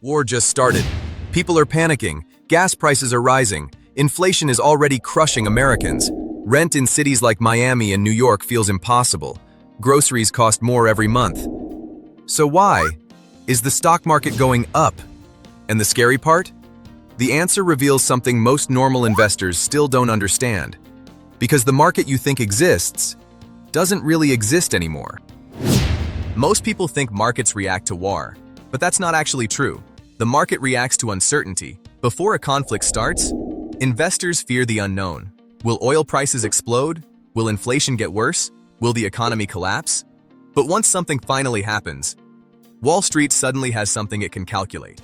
War just started. People are panicking, gas prices are rising, inflation is already crushing Americans. Rent in cities like Miami and New York feels impossible. Groceries cost more every month. So why is the stock market going up? And the scary part? The answer reveals something most normal investors still don't understand. Because the market you think exists doesn't really exist anymore. Most people think markets react to war, but that's not actually true. The market reacts to uncertainty. Before a conflict starts, investors fear the unknown. Will oil prices explode? Will inflation get worse? Will the economy collapse? But once something finally happens, Wall Street suddenly has something it can calculate.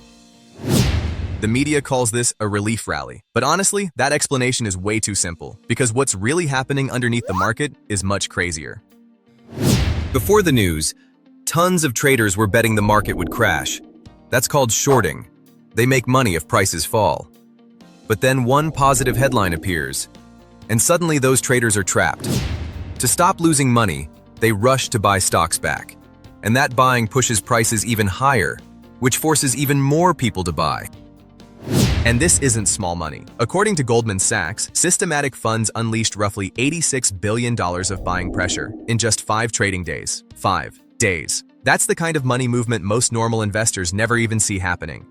The media calls this a relief rally. But honestly, that explanation is way too simple, because what's really happening underneath the market is much crazier. Before the news, tons of traders were betting the market would crash. That's called shorting. They make money if prices fall. But then one positive headline appears, and suddenly those traders are trapped. To stop losing money, they rush to buy stocks back. And that buying pushes prices even higher, which forces even more people to buy. And this isn't small money. According to Goldman Sachs, systematic funds unleashed roughly $86 billion of buying pressure in just 5 trading days. 5 days. That's the kind of money movement most normal investors never even see happening.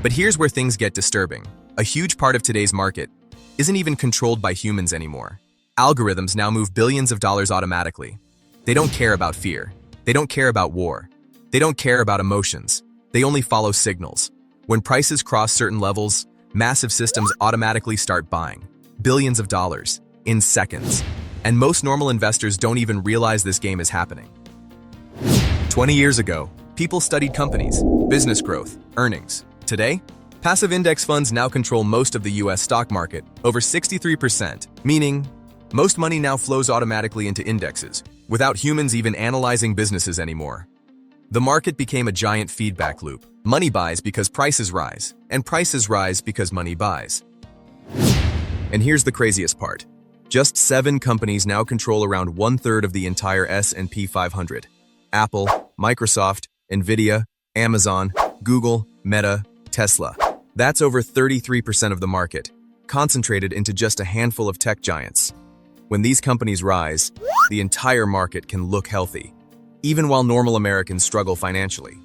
But here's where things get disturbing. A huge part of today's market isn't even controlled by humans anymore. Algorithms now move billions of dollars automatically. They don't care about fear. They don't care about war. They don't care about emotions. They only follow signals. When prices cross certain levels, massive systems automatically start buying billions of dollars in seconds. And most normal investors don't even realize this game is happening. 20 years ago, people studied companies, business growth, earnings. Today, passive index funds now control most of the US stock market, over 63%, meaning most money now flows automatically into indexes, without humans even analyzing businesses anymore. The market became a giant feedback loop. Money buys because prices rise, and prices rise because money buys. And here's the craziest part. Just 7 companies now control around 1/3 of the entire S&P 500. Apple, Microsoft, Nvidia, Amazon, Google, Meta, Tesla. That's over 33% of the market, concentrated into just a handful of tech giants. When these companies rise, the entire market can look healthy, even while normal Americans struggle financially.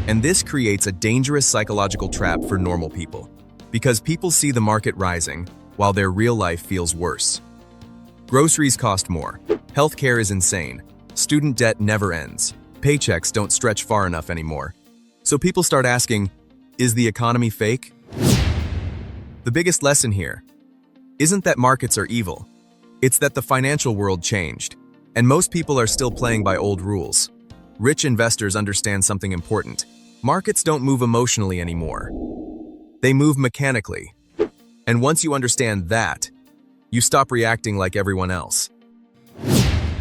And this creates a dangerous psychological trap for normal people, because people see the market rising while their real life feels worse. Groceries cost more, healthcare is insane, student debt never ends, paychecks don't stretch far enough anymore. So people start asking, is the economy fake? The biggest lesson here isn't that markets are evil. It's that the financial world changed, and most people are still playing by old rules. Rich investors understand something important. Markets don't move emotionally anymore. They move mechanically. And once you understand that, you stop reacting like everyone else.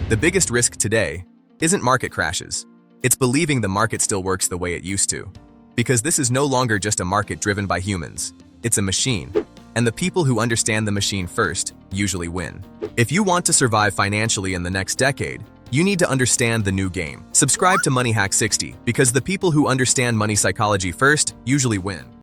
The biggest risk today isn't market crashes. It's believing the market still works the way it used to. Because this is no longer just a market driven by humans. It's a machine. And the people who understand the machine first usually win. If you want to survive financially in the next decade, you need to understand the new game. Subscribe to Money Hack 60 because the people who understand money psychology first usually win.